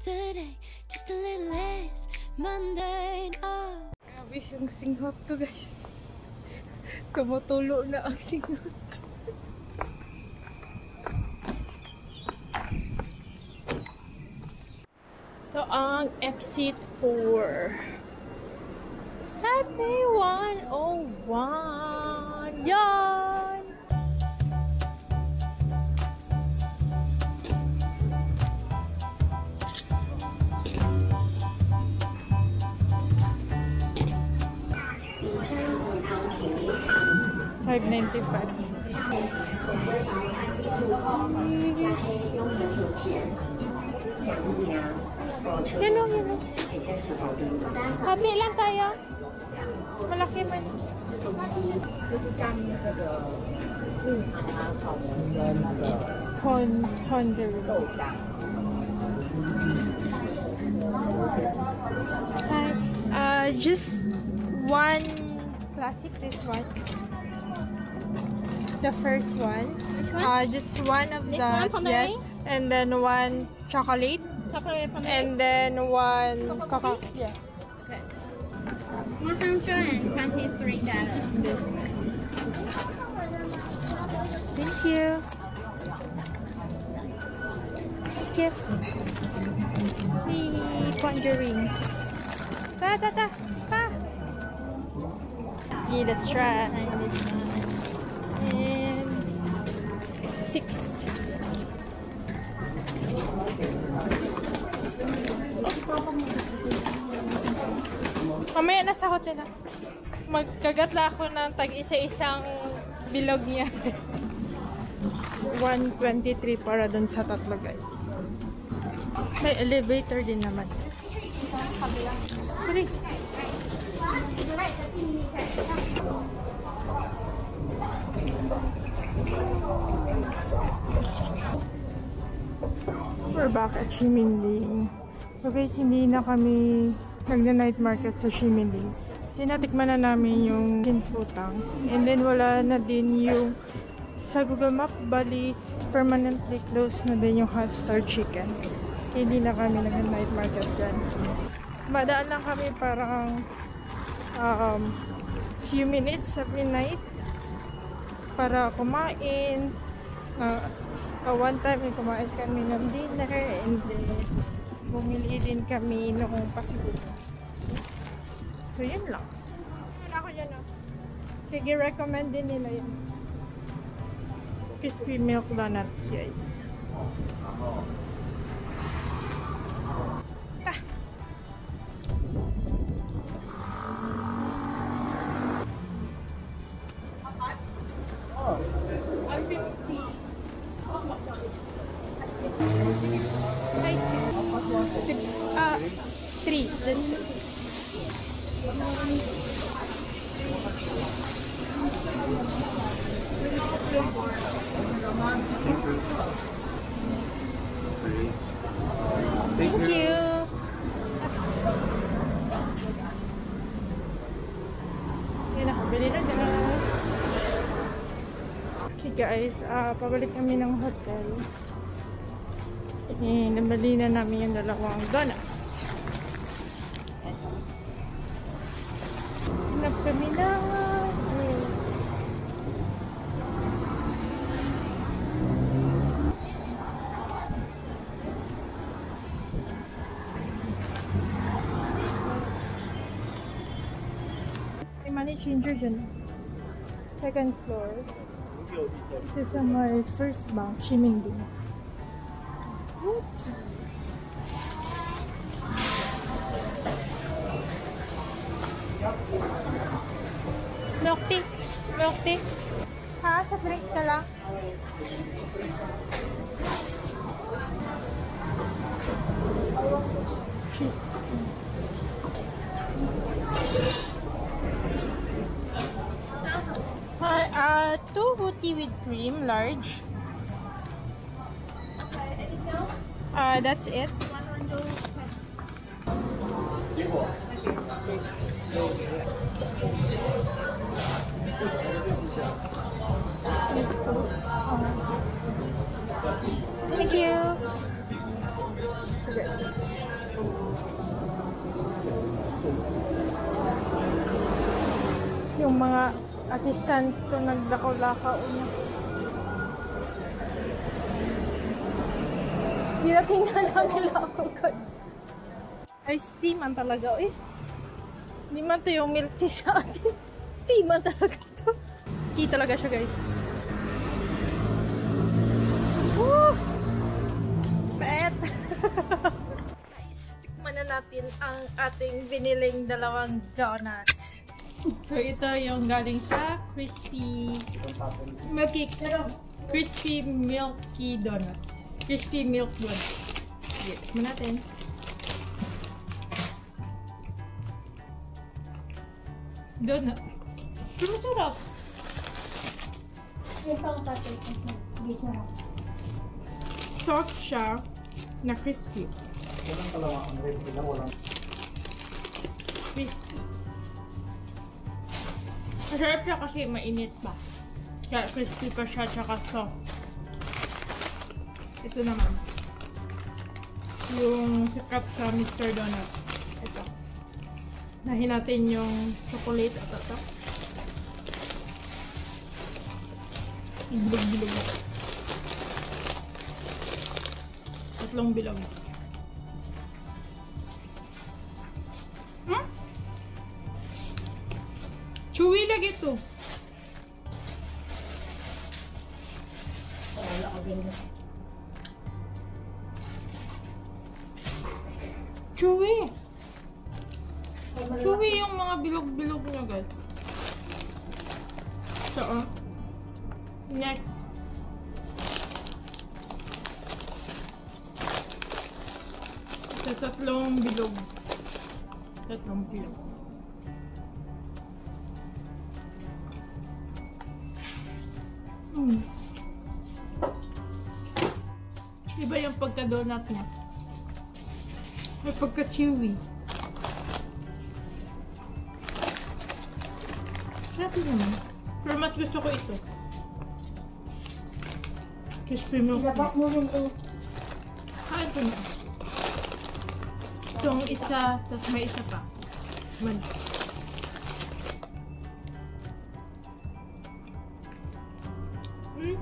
today, just a little less mundane. Oh. Grabe siyang singhot ko, guys. Kumutulo na ang singhot. Ito ang exit 4. Taipei 101. Yan! $5.95. Yan o, yan o. Habi lang tayo. Malaki man. Honduras. Hi. Just one classic, this one. The first one. Which one? Just one of This the, one, yes. And then one chocolate. Chocolate from And then one cocoa. Yes. Okay. $123. Thank you. Okay. Conjuring. Ta. Okay, let's try this one. And 6. Mamaya na sa hotel na. Magkagatla ako ng tag-isa-isang bilog niya. 123 para dun sa tatlo, guys. May elevator din naman. Sorry. We're back at Ximending. So guys, hindi na kami nagna-night market sa Ximending. Kasi natikman na namin yung Kinfutang. And then wala na din yung sa Google Map, bali permanently closed na din yung Hot Star Chicken. Hindi na kami nagna-night market dyan. Madaan lang kami parang few minutes every night para kumain. One time kumain kami ng dinner and then bumili din kami ng pasiguro. So yun lang. Wala ko dyan sige, recommend din nila yan. Crispy milk donuts, guys. Three. Thank you. Yan, nakabili na dyan. Okay guys, pabalik kami ng hotel. Nabali na namin yung dalawang donuts. Hanap kami na. May money changer dyan. Second floor. This is my first bank, Ximending. What? Milk tea. Milk tea. Ha? Sa drink ka lang? Cheese. Hi, 2 booty with cream, large. Anything else? That's it. Thank you. Yes. Yung mga assistant ko naglakaw-lakaw niya. Hindi na tingnan ang lakaw ko. Ice tea man talaga eh. Hindi man to yung milk tea sa atin. Tea man talaga to. Tea talaga siya guys. Woo! Pet! Guys, tikman na natin ang ating biniling dalawang donuts. So ito yung galing sa crispy milky donuts. Crispy milk donuts. Sige, tikman natin. Donut. Pero masarap. Soft siya na crispy. Walang kalawang ang red nila, walang... Crispy. Masarap siya kasi mainit pa. Kaya crispy pa siya, tsaka soft. Ito naman. Yung sikat sa Mr. Donut. Ito. Nahin natin yung chocolate at ito. Bilog-bilog. Tatlong bilog. Chewy lagi ito. Chewy. Chewy yung mga bilog-bilog niya guys. So, next. Sa tatlong bilog. Tatlong bilog. Iba yung pagka-donut niya. May pagka-chewy. Sarap naman. Pero mas gusto ko ito. Crispy milk. Ilabak mo rin eh. Kain ko na. Itong isa, tapos may isa pa. Man.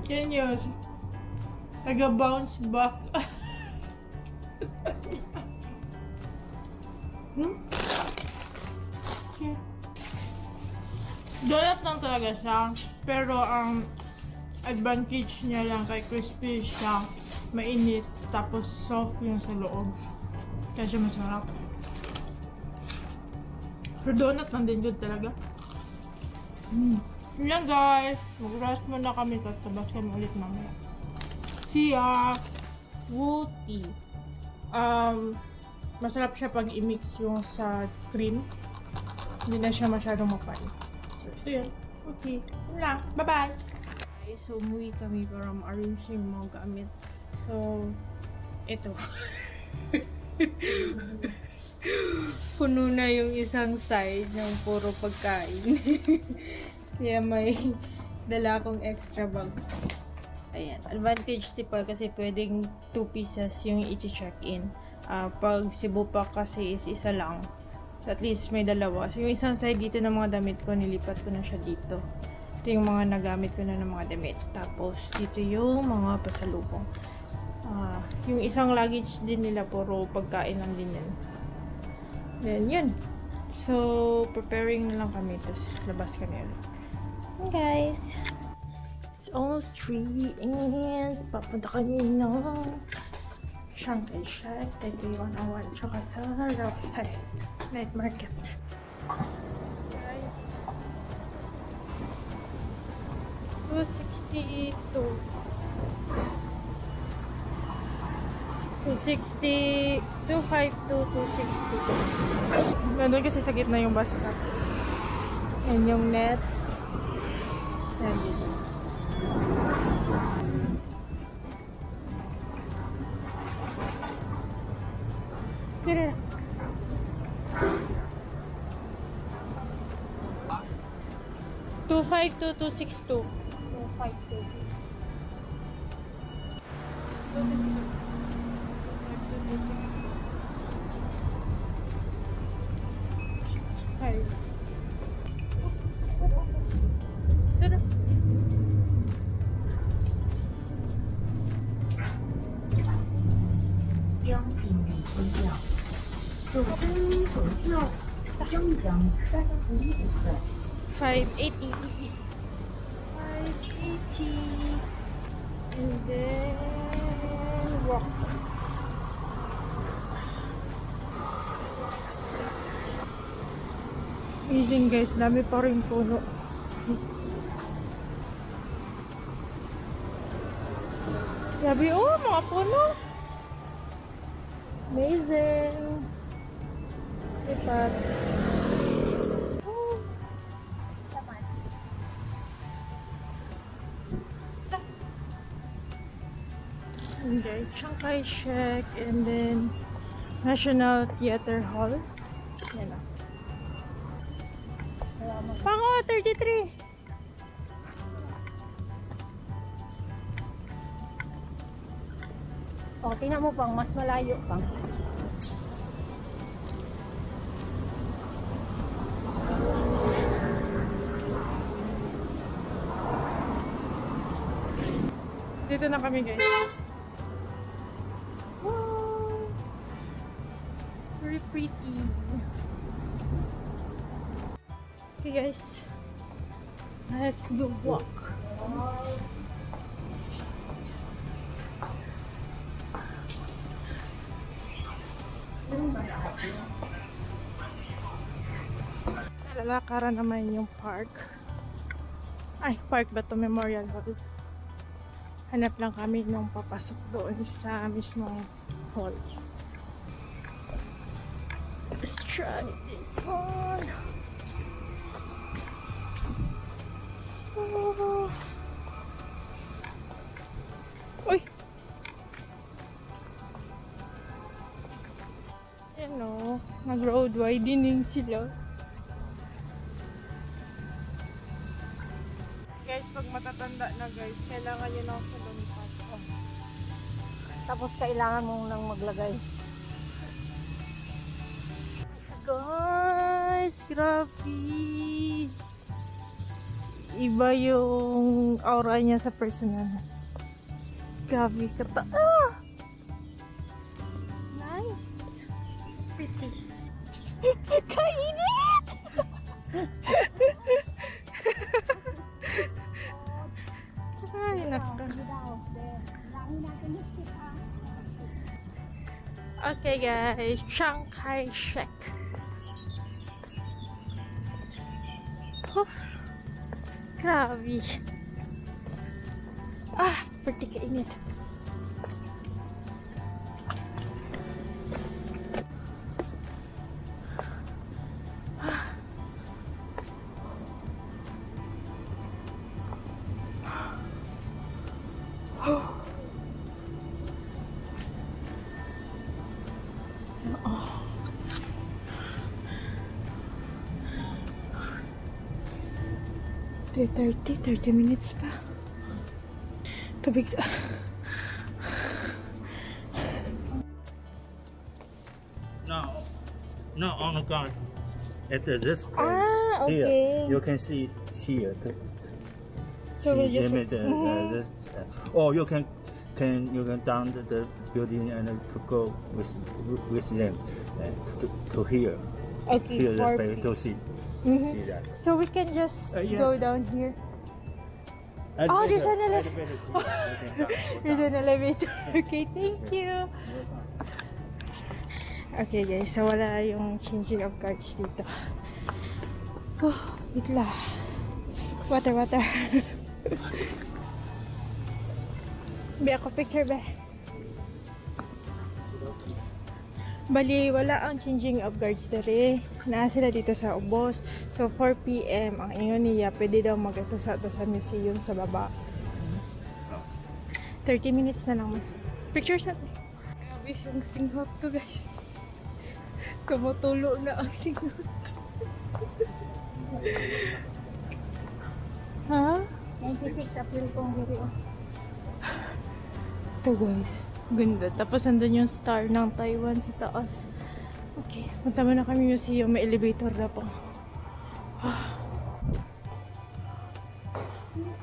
Genius. Taga-bounce back. Okay. Donut lang talaga siya. Pero ang advantage niya lang kay crispy siya. Mainit. Tapos soft yung sa loob. Kaya siya masarap. Pero donut lang din good talaga. Yan guys. Mag-rest muna kami. Tapos kami ulit mamaya. See ya! Wooty. Masarap siya pag i-mix yung sa cream. Hindi na siya masyadong mapay. So yun. Okay. Yun lang. Bye-bye! Okay, so umuwi kami para ma-arrange yung mga gamit. So, ito. Puno na yung isang side ng puro pagkain. Kaya may dala akong extra bag. Ayan. Advantage si Paul kasi pwedeng 2 pieces yung i-check-in. Pag Cebu pa kasi is isa lang. So at least may dalawa. So yung isang side dito ng mga damit ko, nilipat ko na siya dito. Ito yung mga nagamit ko na ng mga damit. Tapos dito yung mga pasalubong. Yung isang luggage din nila, puro pagkain lang din yan. Then yun. So preparing na lang kami. Tapos labas kami ulit. Okay guys. It's almost 3 and papunta kami ng Shanghai Shack, Taipei 101, tsaka sa Rapai Night Market. Guys, 262. 260, 252, 262. Nandun kasi sa gitna yung bus stop. And yung net. And dito. Dito na. $252,262. 252. Hi. 将频率微调。所声音回调，将一张3分1 580. 580. And then walk. Amazing guys, dami pa rin puno. Grabe, oh, mga puno. Amazing. Lipat. Oh. Okay, Chiang Kai-shek and then National Theater Hall. Yan na. Pango, 33. O, tingnan mo pang, mas malayo pang. Dito na kami guys. Wow! Very pretty. Okay guys, let's go walk. Lalakaran naman yung park. Ay, park ba to? Memorial Hall. Hanap lang kami nung papasok doon sa mismong hall. Let's try this one. Oh. Uy! Yan o, nag-road widening sila. Guys, pag matatanda na guys, kailangan nyo ng saluntan. Tapos kailangan mong nang maglagay. Guys, grabe! Iba yung aura niya sa personal. Grabe kata. Ah! Nice! Pretty. Kainit! Ay, naka. Okay guys, Chiang Kai-shek. Oh, grabe. Ah, pretty kainit. Oh. 30 minutes pa. Tubig sa... No, on the gun. At this place, Ah, okay. here, you can see here. So we just... or you can down the building and to go with them to here. Okay, Here for to see that. So we can just Yeah. go down here. Oh, there's an elevator. There's an elevator. Okay, thank you. Okay guys, so wala yung changing of cards dito. Oh, wait lang. Water. Be ako picture ba? Bali, wala ang changing of guards dere. Naa sila dito sa ubos. So 4 PM ang ingon niya, pwede daw mag-atasa sa museum sa baba. 30 minutes na lang. Picture sa grabe yung singhot ko guys. Kumutulo na ang singhot. Ha? 96 April pong diri. Ito guys, ganda. Tapos nandun yung star ng Taiwan sa taas. Okay, punta na kami museum. May elevator na po.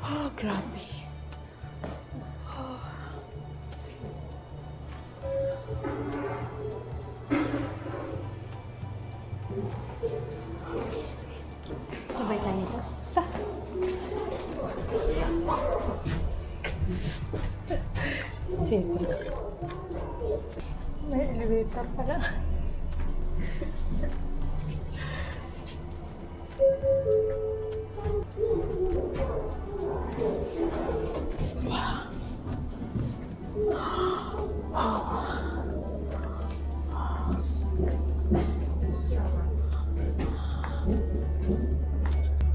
Oh, grabe. Oh. Sabay tayo nito. Siyempre. May elevator pala.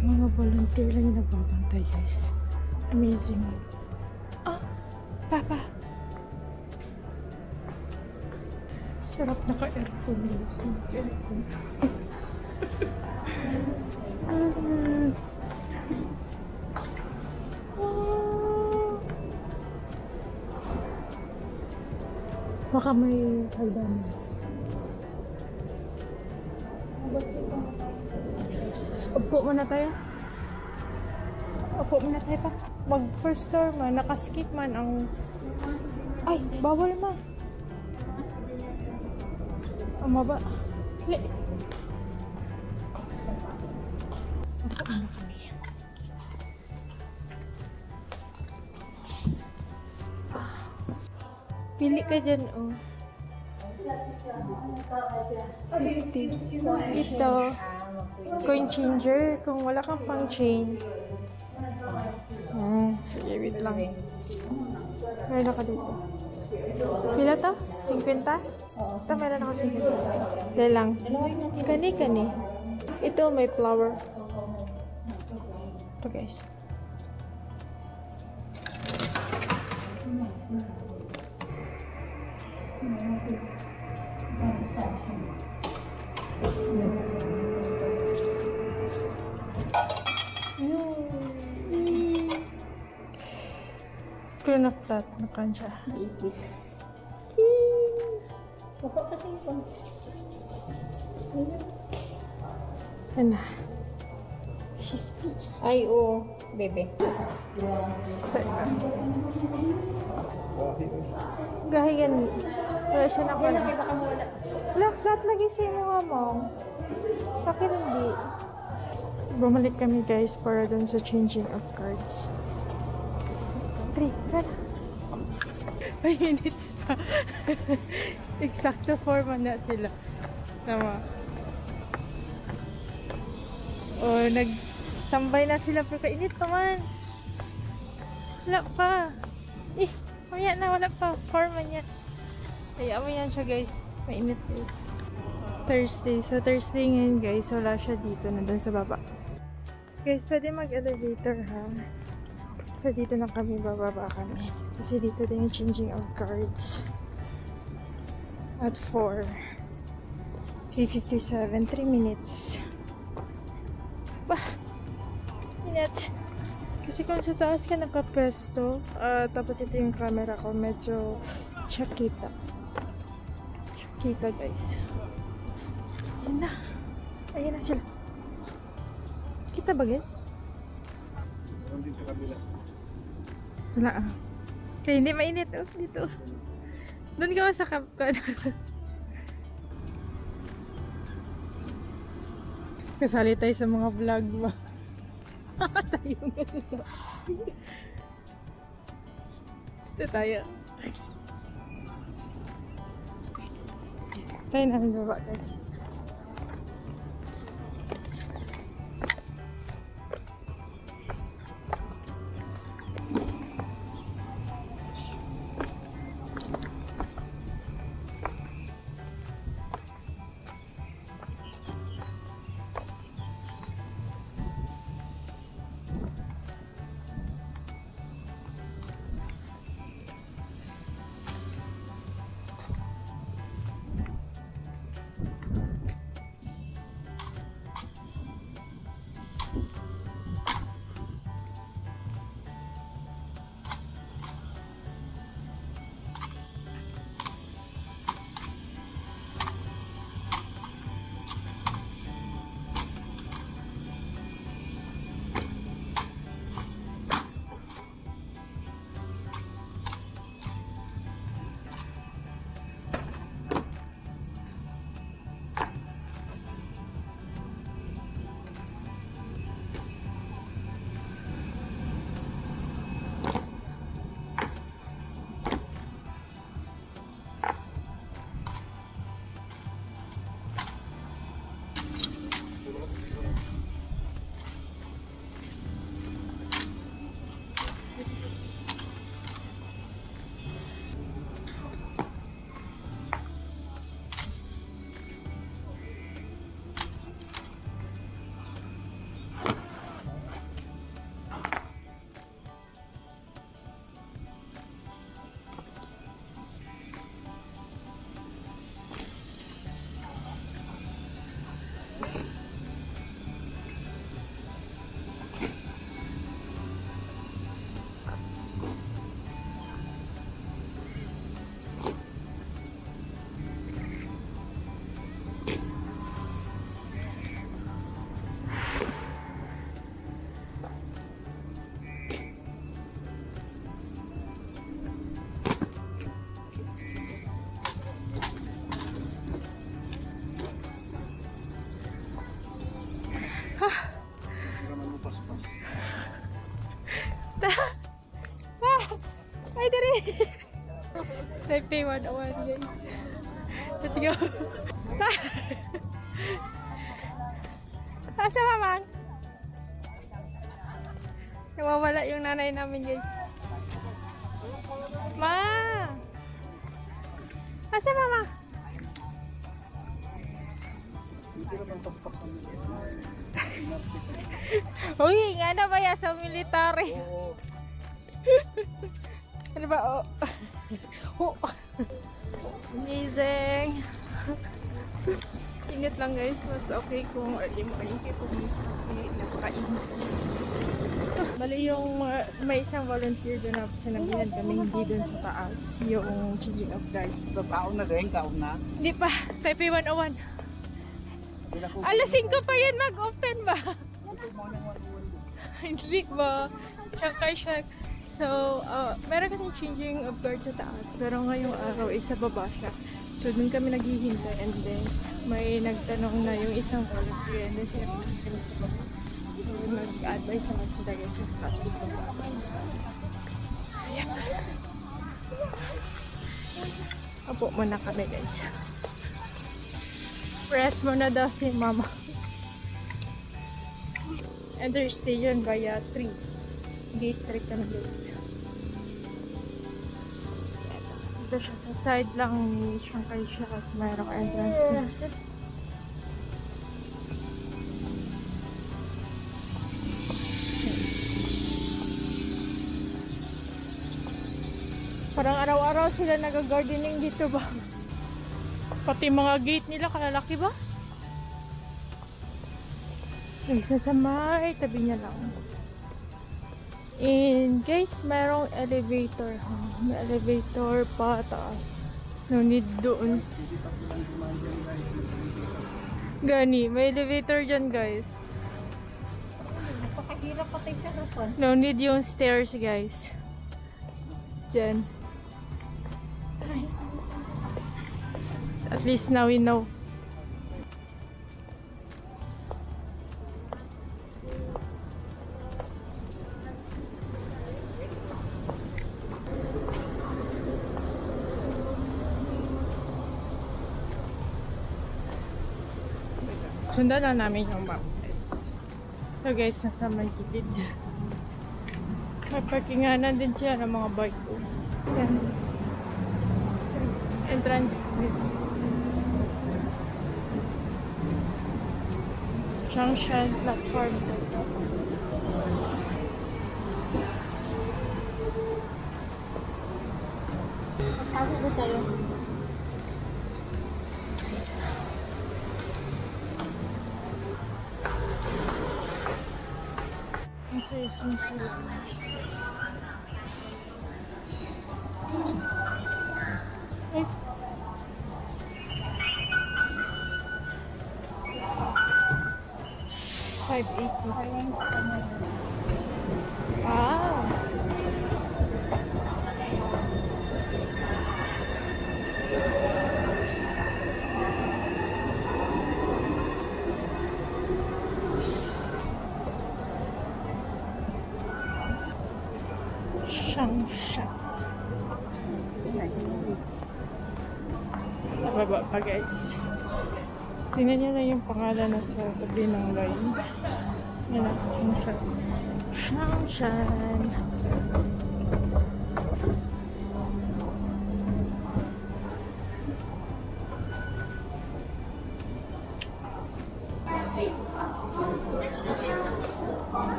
Mga volunteer lang yung nagbabantay, guys. Amazing. Ah, Papa. Sarap naka-aircon, guys. Naka-aircon. Baka may hagdan. Upo muna tayo. Upo muna tayo pa. Mag first floor man, nakaskip man ang... Ay, bawal ma. Ang maba. Hali. Upo muna kami. Pili ka dyan, oh. 50. Ito. Coin changer. Kung wala kang pang chain. Sige, wait lang. Meron ako dito. Pila to? 50? Ito, meron ako 50. Dahil lang. Kani. Ito, may flower. Ito, guys. Turn up that na kansya. Baka kasi ito. Yan na. 50. Ay, oo. Bebe. Gahigan. Wala siya na Yan, baka mo wala. Wala, flat lagi sa mga mo. Sa akin hindi. Bumalik kami, guys, para dun sa changing of cards. Three, sana. 5 minutes pa. Eksakto 4 man na sila. Tama. O, nag-standby na sila pero kainit naman. Wala pa. Maya na, wala pa. 4 man yan. Kaya mo yan siya, guys. Mainit, guys. Thursday. So, Thursday ngayon, guys. Wala siya dito. Nandun sa baba. Guys, pwede mag-elevator, ha? So, dito na kami, bababa kami. Kasi dito din yung changing of cards. At 4. 3:57. 3 minutes. Bah! Minutes. Kasi kung sa taas ka nakapwesto, tapos ito yung camera ko, medyo chakita. Chakita, guys. Ayan na. Ayan na sila. Kita ba, guys? Hindi sa kabila. Wala ah. Kaya hindi mainit oh, dito. Doon ka sa kasali tayo sa mga vlog ba? Tayo nga sa ito tayo. Tayo namin baba, guys. Taipei 101 guys. Let's go. Asa mamang? Nawawala yung nanay namin guys. Ma! Asa mama? Uy, nga na ba ya sa military? Ano ba? Oh. Oh. Amazing. Init lang guys. Mas okay kung early morning kayo pumunta kasi napakainit. Bali yung may isang volunteer doon na sinabihan kami hindi doon sa taas. Yung changing of guards sa baba. Kaon na din, kaon na. Hindi pa. Taipei 101. Alas 5 pa yan mag-open ba? Hindi ba? Siyakay siya. So, meron kasing changing of guard sa taas. Pero ngayong araw ay sa baba siya. So, dun kami naghihintay. And then, may nagtanong na yung isang volunteer. And then, siya kami sa baba. So, nag-advise naman sila guys yung pasok sa baba. Ayan. Apo muna kami guys. Rest muna daw si mama. Enter station via 3. Gate 3 kami guys. Ito siya sa side lang ni Shanghai siya at mayroong entrance na. Parang araw-araw sila nag-gardening dito ba? Pati mga gate nila kalalaki ba? Isa sa may tabi niya lang. And guys, merong elevator. May elevator pa taas. No need doon. Gani, may elevator dyan guys. Napakahirap patay sa harapan. No need yung stairs guys. Dyan. At least now we know. Sundan na namin yung map. So guys, nasa may gilid. May parkinganan din siya ng mga bike ko. Yan. Entrance. Junction platform. Pagpasok ba tayo? Ang session sila. Ay. $5.80. Wow. Shangsha. Nababa pa guys. Tingnan nyo na yung pangalan na sa tabi ng line. Yan na, Shangsha. Shangshan.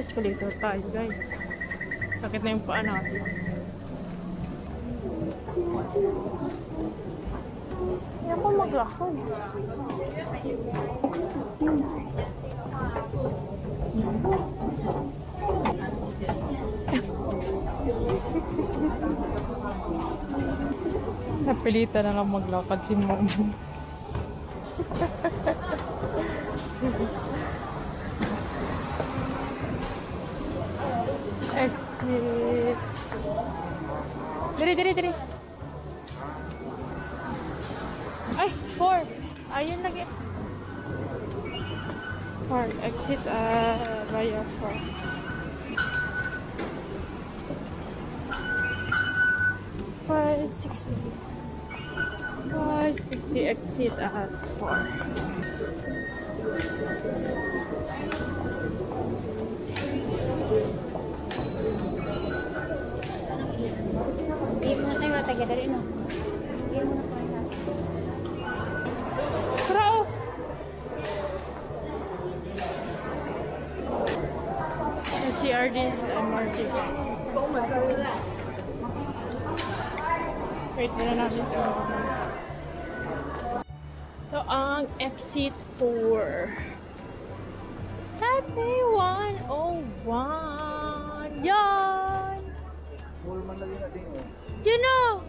Escalator tayo guys. Sakit na yung paa natin. Hindi ako maglakad. Napilitan na lang maglakad si mom. Exit. Diri. Ay, 4. Ayun lagi. Park. Exit Raya Park. $5.60. $5.50 exit at 4. Hindi mo na tayo matagya dali, no? Hindi mo na tayo. Pero, CRD sa MRT, guys. Wait muna namin sa mga. So, ang exit 4. Taipei 101. Yan! Mall man lagi natin oh. You know!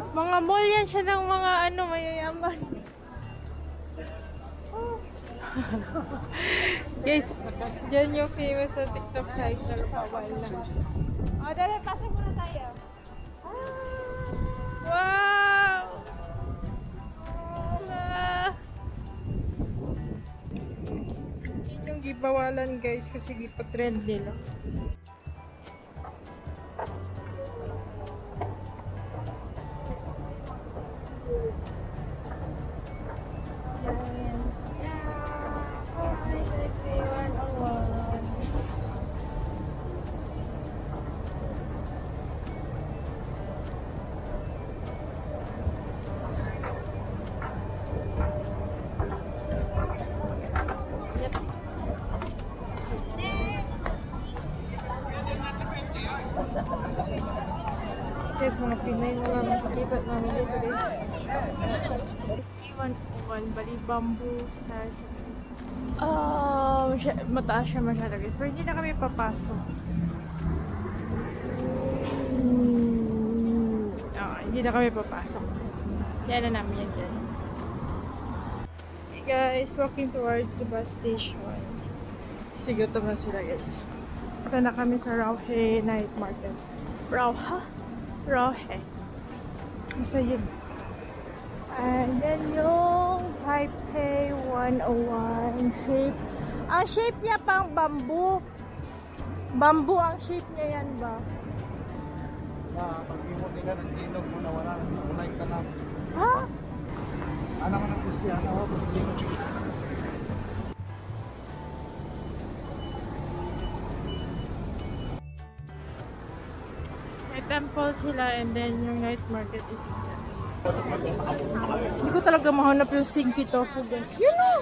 Mga mall yan siya ng mga ano, mayayaman. Guys, dyan yung famous na TikTok site na Lupawal na. O, dali, pasok muna tayo. Wow! Wala! Yun yung gibawalan guys kasi gipa-trend nila. Yes, mga Pinay na lang nakikita namin dito guys. Iwan, bali bamboo set. Mataas siya masyado guys. Pero hindi na kami papasok. Hindi na kami papasok. Yan na namin yan dyan. Hey guys, walking towards the bus station. Sigutom na sila guys. Punta na kami sa Rauhe Night Market. Rauhe? Basta yun. Ayan yung Taipei 101 shape. Ang shape niya pang bamboo. Bamboo ang shape niya yan ba? Pag-imot nila ng tinog mo na wala. Unay ka na. Ha? Ano ka ng Christian? Ako, pag-imot. Temple sila and then yung night market is here. Hindi ko talaga mahanap yung Singki Tofu guys. You know!